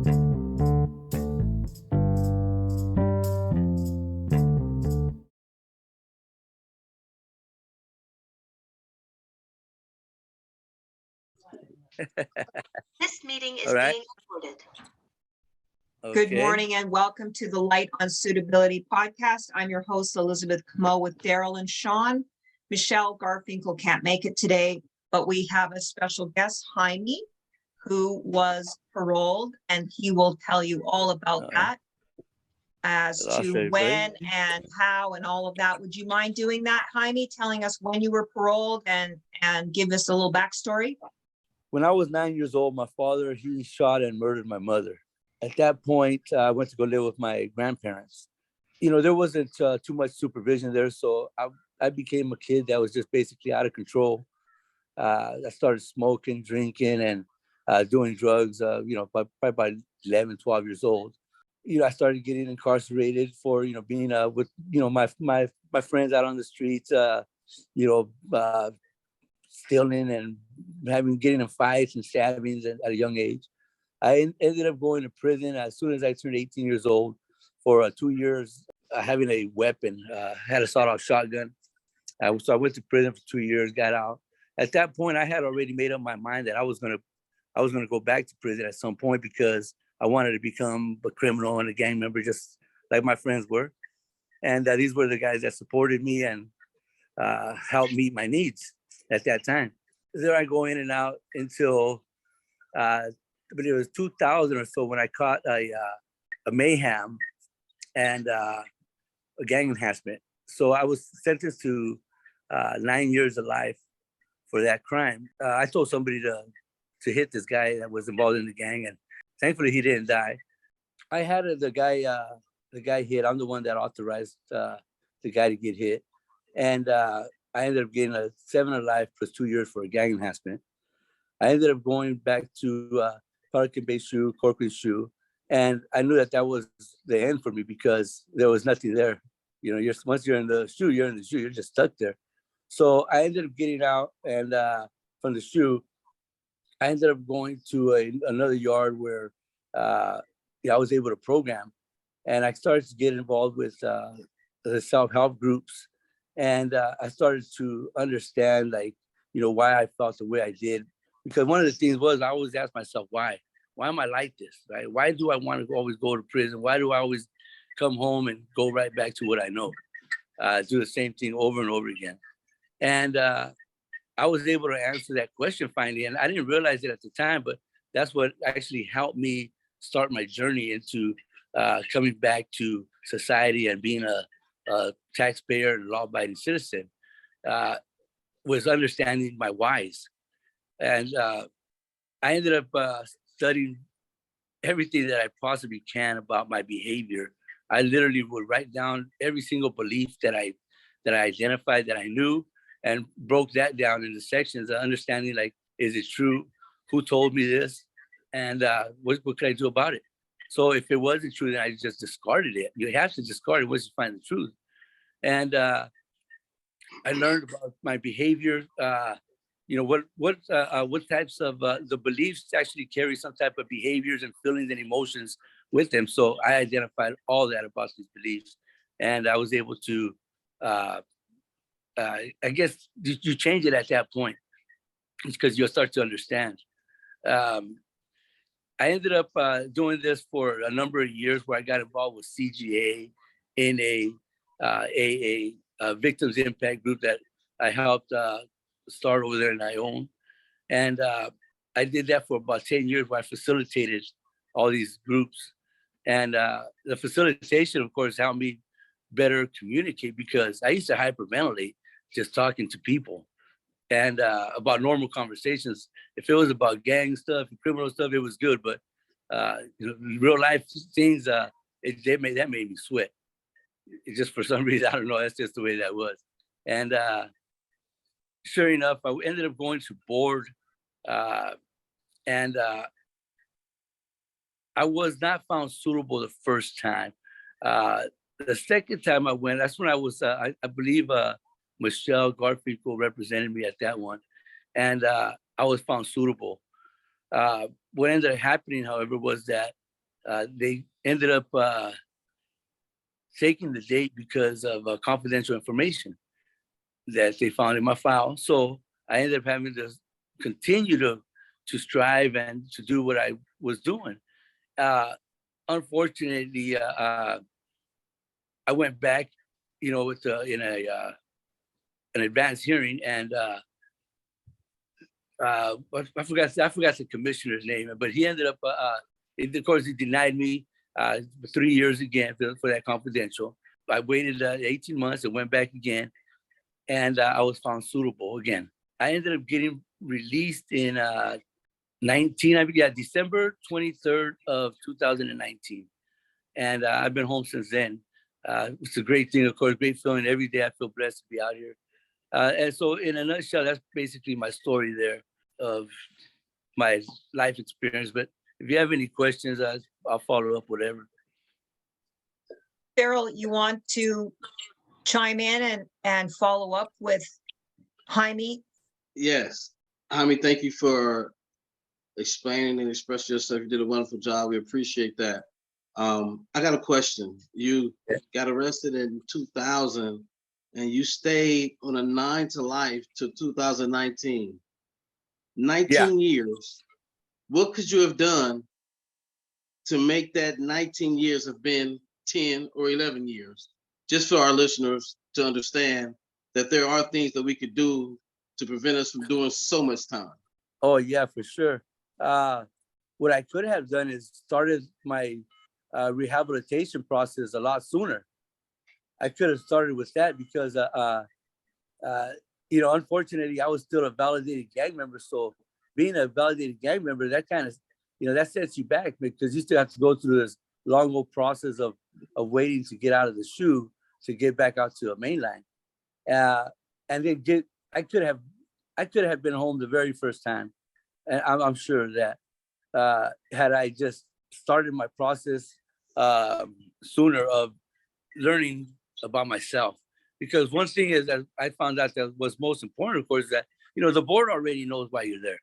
This meeting is being recorded. Good morning and welcome to the Light on Suitability podcast. I'm your host, Elizabeth Comeau, with Daryl and Sean. Michele Garfinkle can't make it today, but we have a special guest, Jaime, who was paroled, and he will tell you all about that as to when and how and all of that. Would you mind doing that, Jaime, telling us when you were paroled and give us a little backstory? When I was 9 years old, my father, he shot and murdered my mother. At that point, I went to go live with my grandparents. You know, there wasn't too much supervision there, so I became a kid that was just basically out of control. I started smoking, drinking, and doing drugs, probably by 11, 12 years old. You know, I started getting incarcerated for, being with, my friends out on the streets, stealing and getting in fights and stabbings at a young age. I ended up going to prison as soon as I turned 18 years old for 2 years, having a weapon, had a sawed-off shotgun. So I went to prison for 2 years, got out. At that point, I had already made up my mind that I was gonna go back to prison at some point because I wanted to become a criminal and a gang member, just like my friends were. And these were the guys that supported me and helped meet my needs at that time. There I go in and out until, but it was 2000 or so when I caught a mayhem and a gang enhancement. So I was sentenced to 9 years of life for that crime. I told somebody to hit this guy that was involved in the gang, and thankfully he didn't die. I had the guy hit. I'm the one that authorized the guy to get hit, and I ended up getting a 7 to life plus 2 years for a gang enhancement. I ended up going back to Pelican Bay SHU, Corcoran SHU, and I knew that was the end for me because there was nothing there. You know, once you're in the SHU, you're in the SHU. You're just stuck there. So I ended up getting out, and from the SHU, I ended up going to another yard where I was able to program, and I started to get involved with the self-help groups. And I started to understand, why I felt the way I did. Because one of the things was I always asked myself, why? Why am I like this, right? Why do I want to always go to prison? Why do I always come home and go right back to what I know? Do the same thing over and over again. And I was able to answer that question finally. And I didn't realize it at the time, but that's what actually helped me start my journey into coming back to society and being a taxpayer and law-abiding citizen, was understanding my whys. And I ended up studying everything that I possibly can about my behavior. I literally would write down every single belief that I identified, that I knew, and broke that down into sections of understanding, is it true? Who told me this? And what could I do about it? So if it wasn't true, then I just discarded it. You have to discard it once you find the truth. And I learned about my behavior, what types of the beliefs actually carry some type of behaviors and feelings and emotions with them. So I identified all that about these beliefs, and I was able to, I guess you change it at that point because you'll start to understand. I ended up doing this for a number of years where I got involved with CGA in a victims impact group that I helped start over there in Ione. And I did that for about 10 years where I facilitated all these groups. And the facilitation, of course, helped me better communicate because I used to hyperventilate just talking to people and about normal conversations. If it was about gang stuff and criminal stuff, it was good. But real life things, that made me sweat. It just for some reason, I don't know, that's just the way that was. And sure enough, I ended up going to board, and I was not found suitable the first time. The second time I went, that's when I was, I believe Michele Garfinkle represented me at that one, and I was found suitable. What ended up happening, however, was that They ended up taking the date because of confidential information that they found in my file. So I ended up having to continue to strive and to do what I was doing. Unfortunately, I went back, with in an advanced hearing, and I forgot the commissioner's name, but he ended up, of course, he denied me 3 years again for that confidential. I waited 18 months and went back again, and I was found suitable again. I ended up getting released in December 23rd of 2019. And I've been home since then. It's a great thing, of course, great feeling. Every day I feel blessed to be out here. And so in a nutshell, that's basically my story there of my life experience. But if you have any questions, I'll follow up, whatever. Daryl, you want to chime in and follow up with Jaime? Yes. Jaime, thank you for explaining and expressing yourself. You did a wonderful job. We appreciate that. I got a question. You got arrested in 2000 and you stayed on a 9 to life to 2019. 19 years. What could you have done to make that 19 years have been 10 or 11 years? Just for our listeners to understand that there are things that we could do to prevent us from doing so much time. Oh, yeah, for sure. What I could have done is started my rehabilitation process a lot sooner. I could have started with that because, unfortunately, I was still a validated gang member. So being a validated gang member, that kind of, that sets you back because you still have to go through this long old process of waiting to get out of the shoe to get back out to a mainline. And then I could have been home the very first time. And I'm sure that had I just started my process sooner of learning about myself. Because one thing is that I found out that was most important, of course, that, the board already knows why you're there.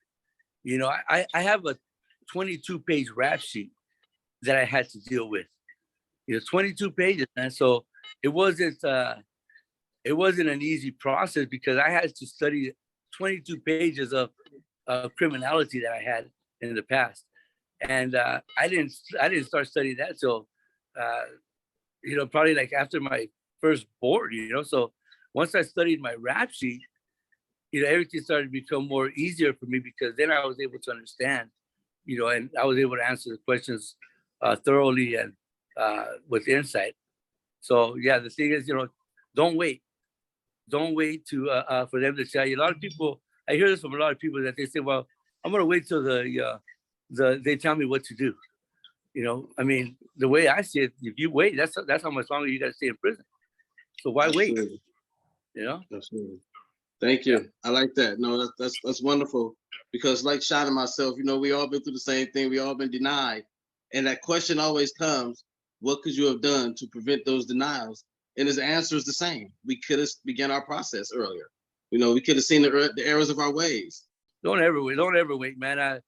I have a 22-page rap sheet that I had to deal with. 22 pages. And so it wasn't an easy process because I had to study 22 pages of criminality that I had in the past. And I didn't start studying that till, probably like after my first board, So once I studied my rap sheet, everything started to become more easier for me because then I was able to understand, and I was able to answer the questions thoroughly and with insight. So yeah, the thing is, don't wait. Don't wait to for them to tell you. A lot of people, I hear this from a lot of people that they say, well, I'm going to wait till they tell me what to do. I mean, the way I see it, if you wait, that's how much longer you got to stay in prison. So why Absolutely. wait? Absolutely. Thank you. I like that. No, that's wonderful because like Sean and myself, we all been through the same thing. We all been denied. And that question always comes, what could you have done to prevent those denials? And his answer is the same. We could have begun our process earlier. We could have seen the errors of our ways. Don't ever wait, man. I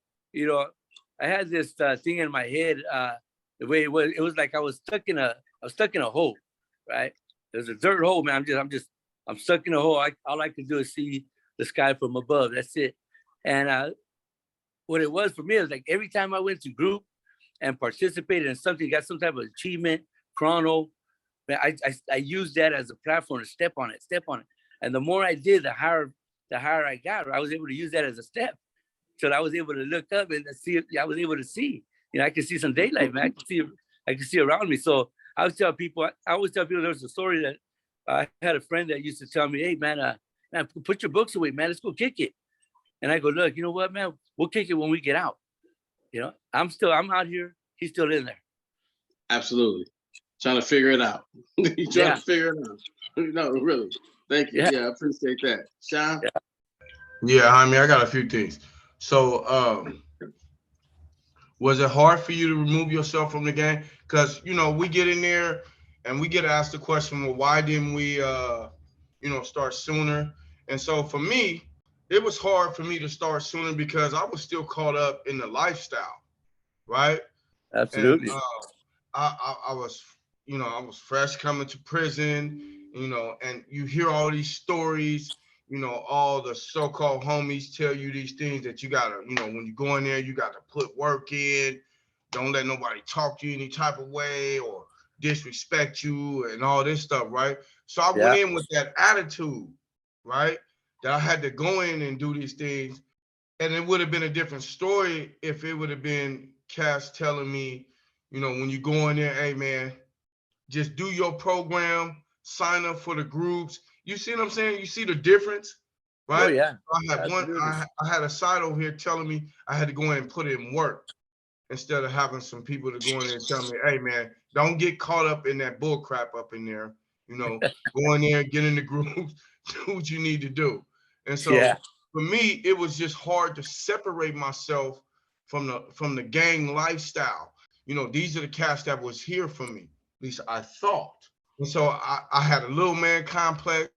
had this thing in my head. The way it was like I was stuck in a hole, right? There's a dirt hole, man. I'm stuck in a hole. All I can do is see the sky from above. That's it. And what it was for me is like every time I went to group and participated in something, got some type of achievement, chrono, I used that as a platform to step on it. And the more I did, the higher I got. I was able to use that as a step. So I was able to look up and see. I was able to see. I could see some daylight, man. I could see around me. So I always tell people there was a story that I had a friend that used to tell me, hey, man, put your books away, man. Let's go kick it. And I go, look, you know what, man? We'll kick it when we get out. I'm out here. He's still in there. Absolutely. Trying to figure it out. You're trying to figure it out. No, really. Thank you. Yeah, I appreciate that. Sean? Yeah, Jaime, I got a few things. So, was it hard for you to remove yourself from the game? Because, we get in there and we get asked the question, well, why didn't we, start sooner? And so for me, it was hard for me to start sooner because I was still caught up in the lifestyle, right? Absolutely. And I was, I was fresh coming to prison, and you hear all these stories, all the so-called homies tell you these things that you gotta, when you go in there, you gotta put work in. Don't let nobody talk to you any type of way or disrespect you and all this stuff, right? So I went in with that attitude, right? That I had to go in and do these things. And it would have been a different story if it would have been Cass telling me, when you go in there, hey man, just do your program, sign up for the groups. You see what I'm saying? You see the difference, right? Oh yeah. I had a side over here telling me I had to go in and put in work instead of having some people to go in there and tell me, hey man, don't get caught up in that bull crap up in there. Go in there, get in the groups, do what you need to do. And so for me, it was just hard to separate myself from the gang lifestyle. These are the cats that was here for me, at least I thought. And so I had a little man complex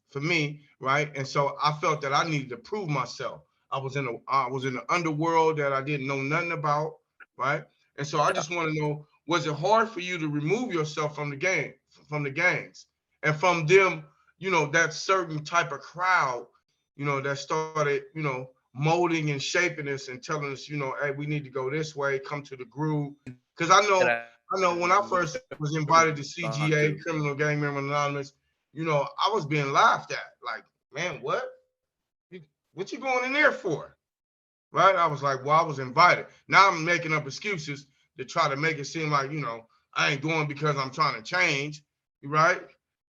for me, right? And so I felt that I needed to prove myself. I was in the underworld that I didn't know nothing about, right? And so I just want to know, was it hard for you to remove yourself from the gangs, and from them, that certain type of crowd, that started, molding and shaping us and telling us, hey, we need to go this way, come to the groove. Because I know when I first was invited to CGA, Criminal Gang Member Anonymous, I was being laughed at. Like, man, what you going in there for? Right? I was like, well, I was invited. Now I'm making up excuses to try to make it seem like, I ain't going because I'm trying to change, right?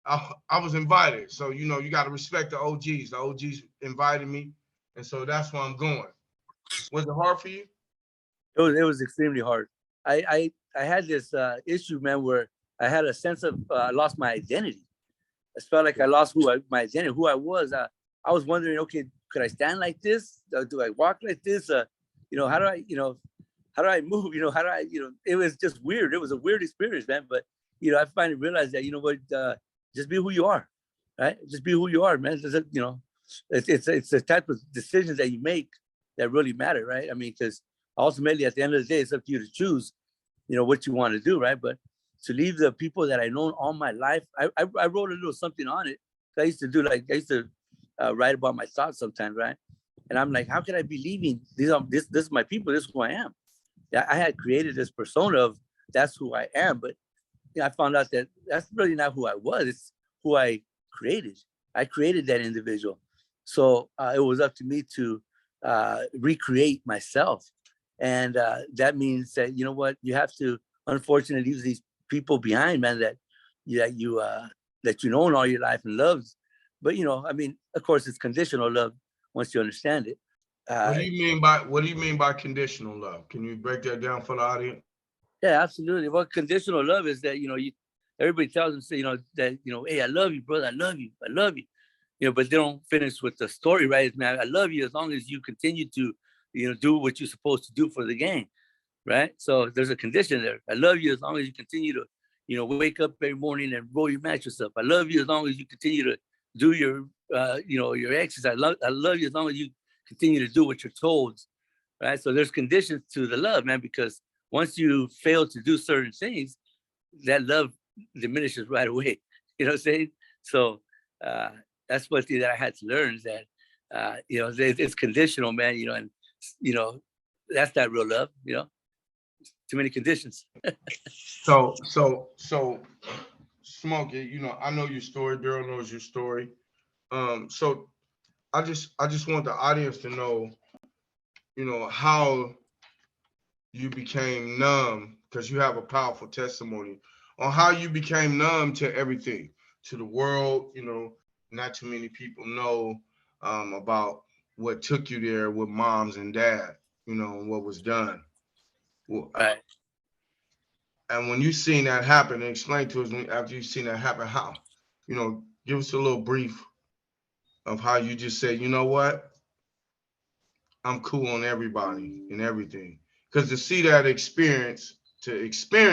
I was invited. So, you got to respect the OGs. The OGs invited me. And so that's why I'm going. Was it hard for you? It was extremely hard. I had this issue, man, where I had a sense of I lost my identity. I felt like I lost my identity, who I was. I was wondering, okay, could I stand like this? Do I walk like this? How do I move? How do I, it was just weird. It was a weird experience, man. But, I finally realized that, just be who you are, right? Just be who you are, man. It's the type of decisions that you make that really matter, right? I mean, because ultimately at the end of the day, it's up to you to choose, what you want to do, right? But to leave the people that I known all my life, I wrote a little something on it. I used to write about my thoughts sometimes, right? And I'm like, how can I be leaving? This is my people. This is who I am. Yeah, I had created this persona of that's who I am, but I found out that that's really not who I was. It's who I created. I created that individual. So it was up to me to recreate myself. And that means that, you have to unfortunately leave these people behind, man, that you known all your life and loved. But, I mean, of course, it's conditional love once you understand it. What do you mean by conditional love? Can you break that down for the audience? Yeah, absolutely. Well, conditional love is that, everybody tells them, that, hey, I love you, brother. I love you. I love you. But they don't finish with the story, right? Man, I love you as long as you continue to, do what you're supposed to do for the gang, right? So there's a condition there. I love you as long as you continue to, wake up every morning and roll your mattress up. I love you as long as you continue to do your, your exercise. I love you as long as you continue to do what you're told, right? So there's conditions to the love, man, because once you fail to do certain things, that love diminishes right away. You know what I'm saying? So that's one thing that I had to learn is that, it's conditional, man, and, that's not real love, too many conditions. So Smokey, I know your story. Daryl knows your story. So I just want the audience to know, how you became numb, because you have a powerful testimony on how you became numb to everything, to the world. Not too many people know about what took you there with moms and dad, and what was done. Well, right. And when you seen that happen, and explain to us after you seen that happen, how, give us a little brief of how you just said, you know what, I'm cool on everybody and everything. Because to see that experience, is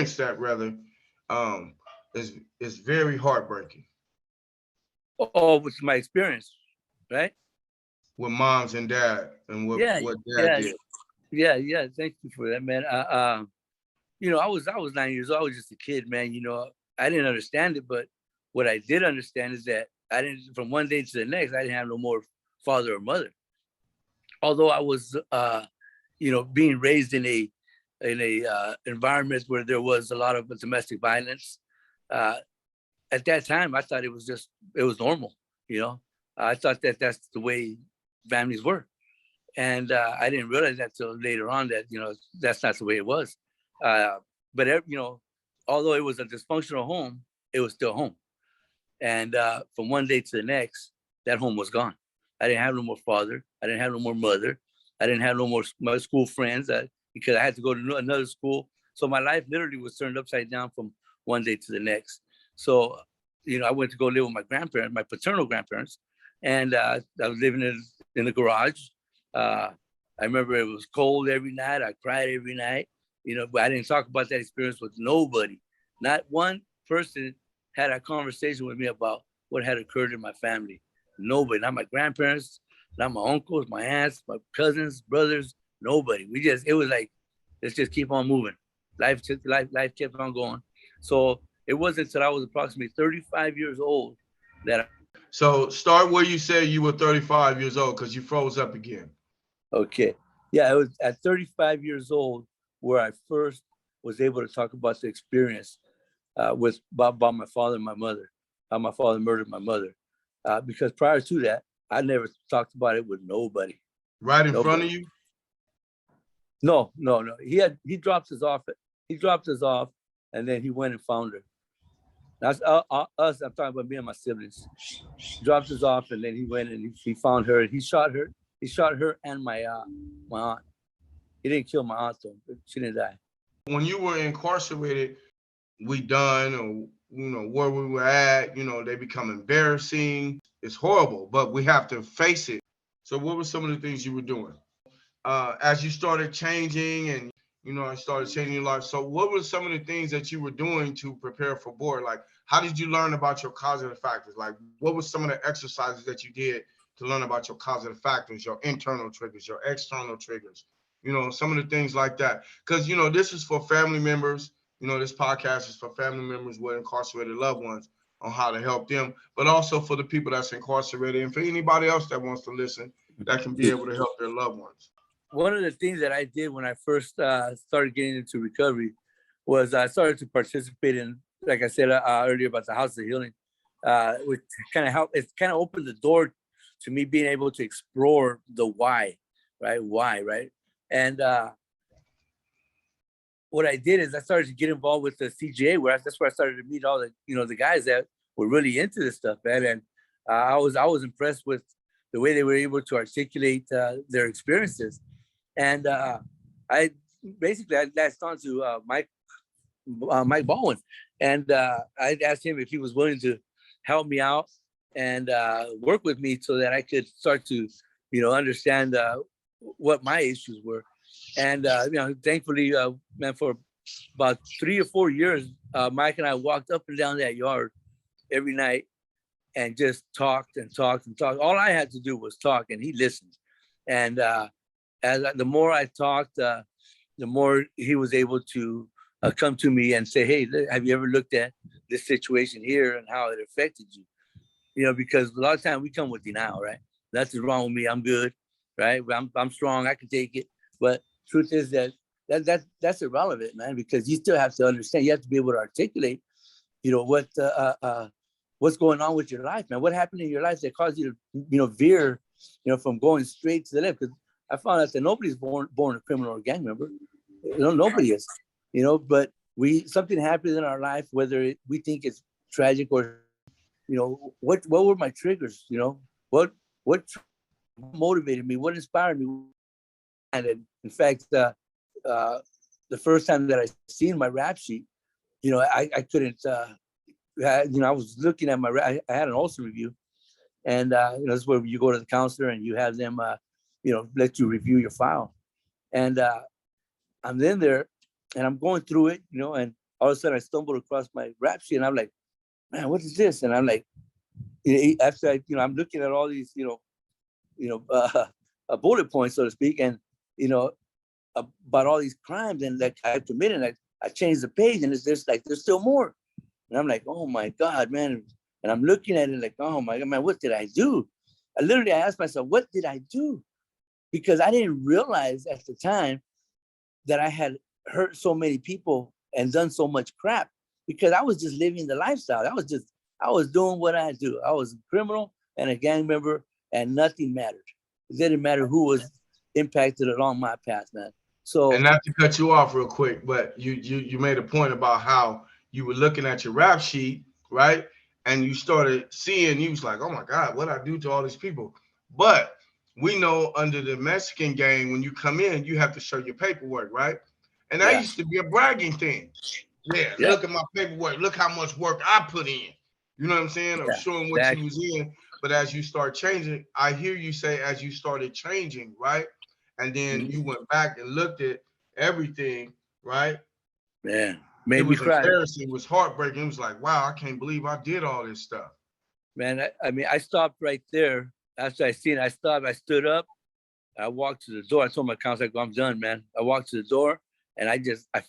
very heartbreaking. Oh, with my experience, right? With moms and dad and what dad did. Yeah. Thank you for that, man. I was 9 years old. I was just a kid, man. I didn't understand it, but what I did understand is that from one day to the next, I didn't have no more father or mother. Although I was, being raised in a environment where there was a lot of domestic violence. At that time, I thought it was normal. I thought that that's the way families were. And I didn't realize that till later on that, that's not the way it was. But, although it was a dysfunctional home, it was still home. And from one day to the next, that home was gone. I didn't have no more father. I didn't have no more mother. I didn't have no more my school friends because I had to go to another school. So my life literally was turned upside down from one day to the next. So, I went to go live with my grandparents, my paternal grandparents, and I was living in the garage. I remember it was cold every night. I cried every night, but I didn't talk about that experience with nobody. Not one person had a conversation with me about what had occurred in my family. Nobody, not my grandparents, not my uncles, my aunts, my cousins, brothers, nobody. It was like, let's just keep on moving. Life kept on going. So it wasn't until I was approximately 35 years old that So start where you said you were 35 years old, because you froze up again. Okay. Yeah, it was at 35 years old where I first was able to talk about the experience about my father and my mother, how my father murdered my mother. Because prior to that, I never talked about it with nobody. Right in front of you? No. He dropped us off. And then he went and found her. That's us. I'm talking about me and my siblings. Dropped us off, and then he went and he found her. And he shot her. He shot her and my aunt. He didn't kill my aunt though. She didn't die. When you were incarcerated, we done, or where we were at, they become embarrassing. It's horrible, but we have to face it. So what were some of the things you were doing as you started changing and started changing your life? So what were some of the things that you were doing to prepare for board? Like, how did you learn about your causative factors? Like, what were some of the exercises that you did to learn about your causative factors, your internal triggers, your external triggers, some of the things like that? Because, this is for family members. This podcast is for family members with incarcerated loved ones on how to help them, but also for the people that's incarcerated and for anybody else that wants to listen that can be able to help their loved ones. One of the things that I did when I first started getting into recovery was I started to participate in, like I said earlier about the House of Healing, which kind of helped. It kind of opened the door to me being able to explore the why, right? And what I did is I started to get involved with the CGA, that's where I started to meet all the, the guys that were really into this stuff, man. And I was impressed with the way they were able to articulate their experiences. And I latched on to Mike Baldwin, and I asked him if he was willing to help me out and work with me so that I could start to, understand what my issues were. And thankfully, man, for about 3 or 4 years, Mike and I walked up and down that yard every night and just talked and talked and talked. All I had to do was talk, and he listened. And the more I talked, the more he was able to come to me and say, "Hey, have you ever looked at this situation here and how it affected you?" Because a lot of times we come with denial, right? Nothing's wrong with me. I'm good, right? I'm strong. I can take it. But truth is that's irrelevant, man, because you still have to understand. You have to be able to articulate, what's going on with your life, man. What happened in your life that caused you to, veer, from going straight to the left? Because I found out that nobody's born a criminal or gang member. Nobody is, but something happens in our life, whether we think it's tragic or, what were my triggers? What motivated me? What inspired me? And in fact, the first time that I seen my rap sheet, I couldn't, I was looking at I had an ulcer review, and that's where you go to the counselor and you have them, let you review your file. And I'm in there and I'm going through it, and all of a sudden I stumbled across my rap sheet and I'm like, man, what is this? And I'm like, after I'm looking at all these, bullet points, so to speak, and, about all these crimes and that I've committed. I changed the page and there's still more. And I'm like, oh my God, man. And I'm looking at it like, oh my God, man, what did I do? I asked myself, what did I do? Because I didn't realize at the time that I had hurt so many people and done so much crap, because I was just living the lifestyle. I was doing what I do. I was a criminal and a gang member, and nothing mattered. It didn't matter who was impacted along my path, man. So, and not to cut you off real quick, but you made a point about how you were looking at your rap sheet, right? And you started seeing, you was like, oh my God, what I do to all these people? But we know under the Mexican gang, when you come in, you have to show your paperwork, right? And that used to be a bragging thing. Yeah, look at my paperwork. Look how much work I put in. You know what I'm saying? I'm showing what you was in. But as you start changing, I hear you say as you started changing, right? And then you went back and looked at everything, right? Man, made me cry. Embarrassing. It was heartbreaking. It was like, wow, I can't believe I did all this stuff. Man, I mean, I stopped right there. After I seen it, I stopped. I stood up. I walked to the door. I told my counselor, I'm done, man. I walked to the door, and I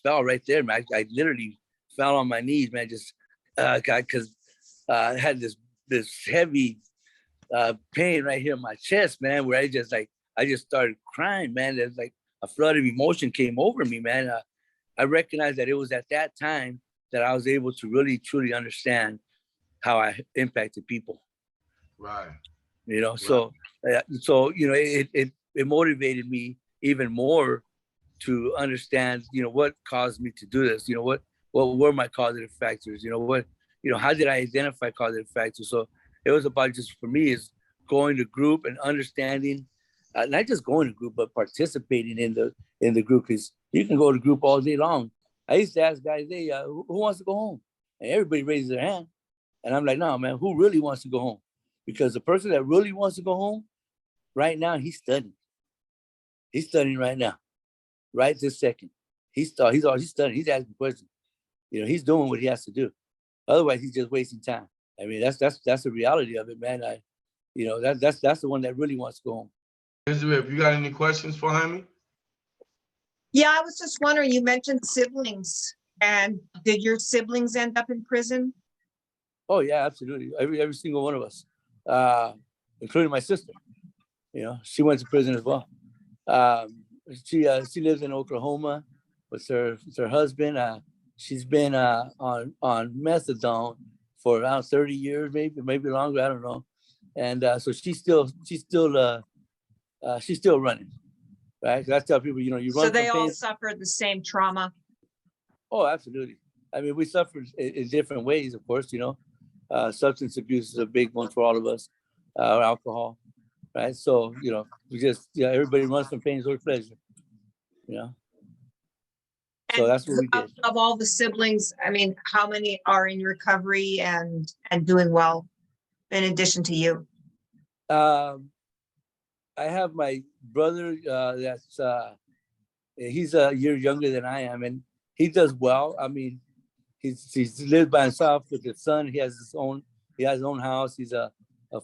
fell right there, man. I literally fell on my knees, man. Just because I had this heavy pain right here in my chest, man, where I just started crying, man. There's like a flood of emotion came over me, man. I recognized that it was at that time that I was able to really, truly understand how I impacted people. Right. You know, so you know, it motivated me even more to understand, you know, what caused me to do this. You know, what were my causative factors? You know, how did I identify causative factors? So it was about, just for me, is going to group and understanding, not just going to group, but participating in the group, because you can go to group all day long. I used to ask guys, hey, who wants to go home? And everybody raises their hand. And I'm like, no, man, who really wants to go home? Because the person that really wants to go home right now, he's studying. He's studying right now, right this second. He's studying. He's asking questions. You know, he's doing what he has to do. Otherwise, he's just wasting time. I mean, that's the reality of it, man. That's the one that really wants to go home. Elizabeth, you got any questions for Jaime? Yeah, I was just wondering, you mentioned siblings, and did your siblings end up in prison? Oh yeah, absolutely. Every single one of us, including my sister. You know, she went to prison as well. She lives in Oklahoma with her husband. She's been on methadone for around 30 years, maybe longer. I don't know. And so she's still running, right? So I tell people, you know, you run. So they all suffered the same trauma. Oh, absolutely. I mean, we suffered in different ways, of course. You know, substance abuse is a big one for all of us. Alcohol, right? So you know, everybody runs from pain towards pleasure. You know. So that's what we did. Of all the siblings, I mean, how many are in recovery and doing well, in addition to you? I have my brother. He's a year younger than I am, and he does well. I mean, he's lived by himself with his son. He has his own house. He's a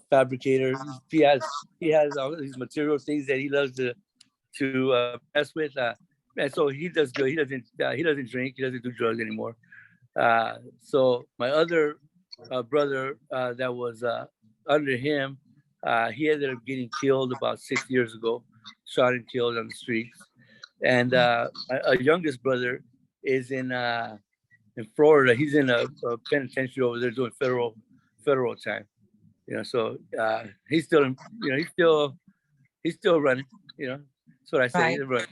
fabricator. He has all these material things that he loves to mess with. And so he does good. He doesn't drink. He doesn't do drugs anymore. So my other brother that was under him, he ended up getting killed about 6 years ago, shot and killed on the streets. And our youngest brother is in Florida. He's in a penitentiary over there doing federal time. You know, so he's still running. You know, that's what I say. Right. He's running.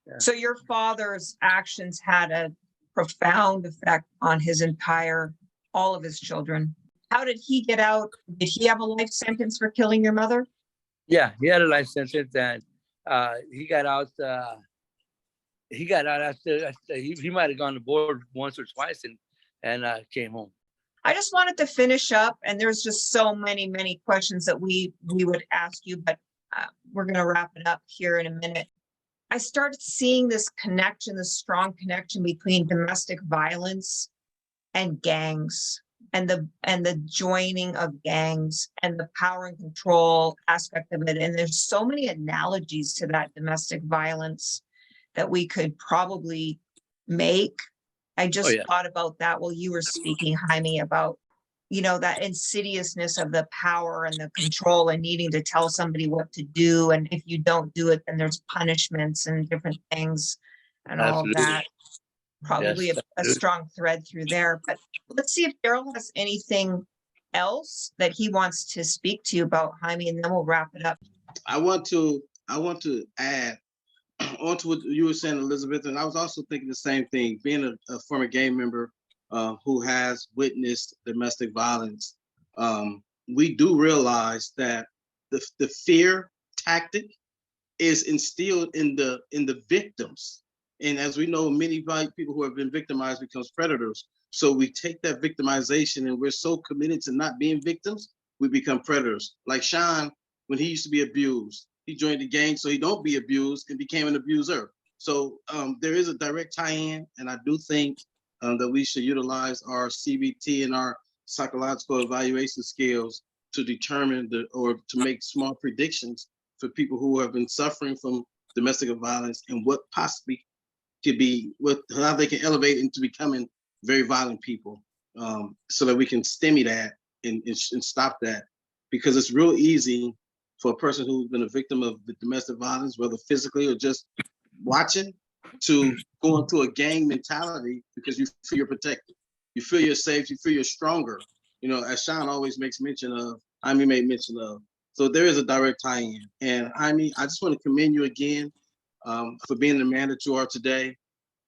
Yeah. So your father's actions had a profound effect on all of his children. How did he get out? Did he have a life sentence for killing your mother? Yeah, he had a life sentence, and he got out. He got out after he might have gone to board once or twice, and came home. I just wanted to finish up, and there's just so many questions that we would ask you, but we're going to wrap it up here in a minute. I started seeing this strong connection between domestic violence and gangs, and the joining of gangs and the power and control aspect of it. And there's so many analogies to that domestic violence that we could probably make I just yeah. thought about that while you were speaking, Jaime, about, that insidiousness of the power and the control and needing to tell somebody what to do. And if you don't do it, then there's punishments and different things and all of Absolutely. that. Probably Yes, a absolutely. strong thread through there. But let's see if Daryl has anything else that he wants to speak to you about, Jaime, and then we'll wrap it up. I want to add on to what you were saying, Elizabeth, and I was also thinking the same thing. Being a former gang member who has witnessed domestic violence, we do realize that the fear tactic is instilled in the victims. And as we know, many people who have been victimized becomes predators. So we take that victimization and we're so committed to not being victims, we become predators. Like Sean, when he used to be abused, he joined the gang so he don't be abused and became an abuser. So there is a direct tie-in, and I do think that we should utilize our CBT and our psychological evaluation skills to determine or to make small predictions for people who have been suffering from domestic violence and what possibly could be, how they can elevate into becoming very violent people, so that we can stem that and stop that. Because it's real easy for a person who's been a victim of the domestic violence, whether physically or just watching, to go into a gang mentality because you feel you're protected. You feel you're safe, you feel you're stronger. As Sean always makes mention of, Jaime made mention of. So there is a direct tie-in. And Jaime, I just want to commend you again for being the man that you are today,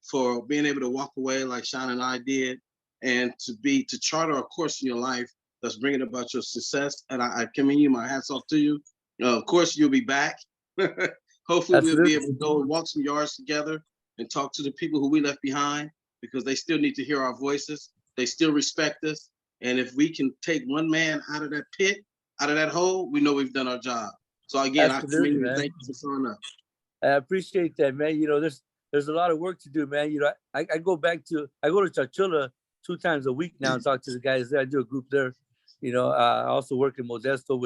for being able to walk away like Sean and I did, and to charter a course in your life that's bringing about your success. And I commend you. My hats off to you. Of course, you'll be back. Hopefully, Absolutely. we'll be able to go and walk some yards together and talk to the people who we left behind, because they still need to hear our voices. They still respect us. And if we can take one man out of that pit, out of that hole, we know we've done our job. So again, Absolutely, I commend you. man. Thank you for showing up. I appreciate that, man. There's a lot of work to do, man. I go to Chachula 2 times a week now and talk to the guys there. I do a group there. I also work in Modesto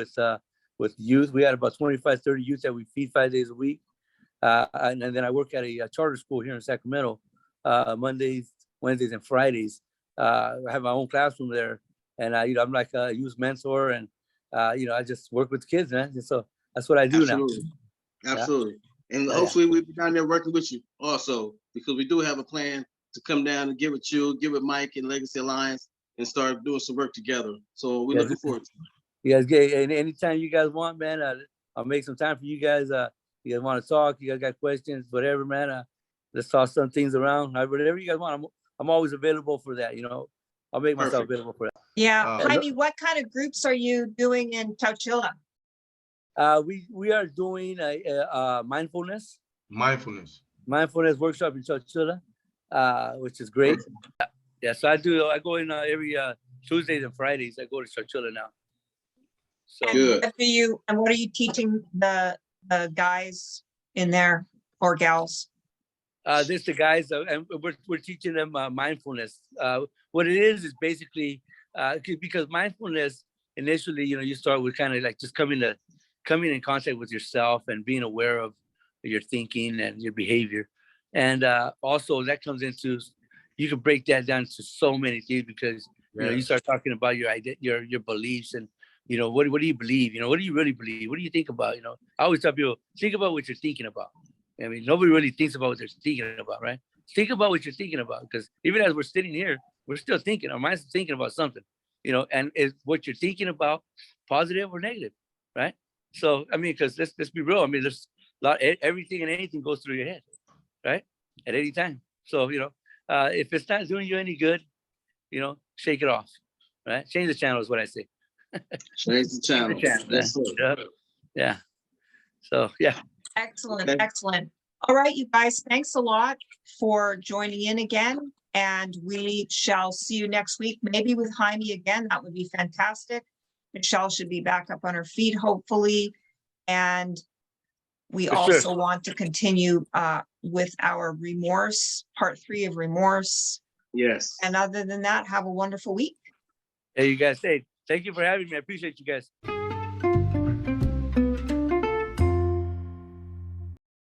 with youth. We had about 25, 30 youth that we feed 5 days a week. And then I work at a charter school here in Sacramento, Mondays, Wednesdays, and Fridays. I have my own classroom there, and I'm like a youth mentor, and I just work with the kids, man. And so that's what I do now. Absolutely. And Yeah. hopefully we'll be down there working with you also, because we do have a plan to come down and get with you, get with Mike and Legacy Alliance, and start doing some work together. So we're looking forward to it. You guys get anytime you guys want, man. I'll make some time for you guys. You guys want to talk? You guys got questions? Whatever, man. Let's toss some things around. Whatever you guys want, I'm always available for that. I'll make myself available for that. Yeah, Jaime, what kind of groups are you doing in Chowchilla? We are doing a mindfulness workshop in Chowchilla, which is great. Yeah, so I go in every Tuesdays and Fridays. I go to Chowchilla now. So Good. What are you teaching the guys in there, or gals? This the guys, and we're teaching them mindfulness. What it is basically because mindfulness initially, you start with kind of like just coming in contact with yourself and being aware of your thinking and your behavior, and also that comes into, you can break that down to so many things, because you start talking about your beliefs, and what do you believe? What do you really believe? What do you think about? I always tell people, think about what you're thinking about. I mean, nobody really thinks about what they're thinking about, right? Think about what you're thinking about, because even as we're sitting here, we're still thinking. Our mind's thinking about something, and is what you're thinking about positive or negative, right? So, I mean, because let's be real. I mean, there's everything and anything goes through your head, right? At any time. So, if it's not doing you any good, shake it off, right? Change the channel is what I say. Change the channel. Yes, sir. Yeah. So, yeah. Excellent. Excellent. All right, you guys, thanks a lot for joining in again. And we shall see you next week, maybe with Jaime again. That would be fantastic. Michele should be back up on her feet, hopefully. And we also want to continue with our remorse, part 3 of remorse. Yes. And other than that, have a wonderful week. Hey, you guys, thank you for having me. I appreciate you guys.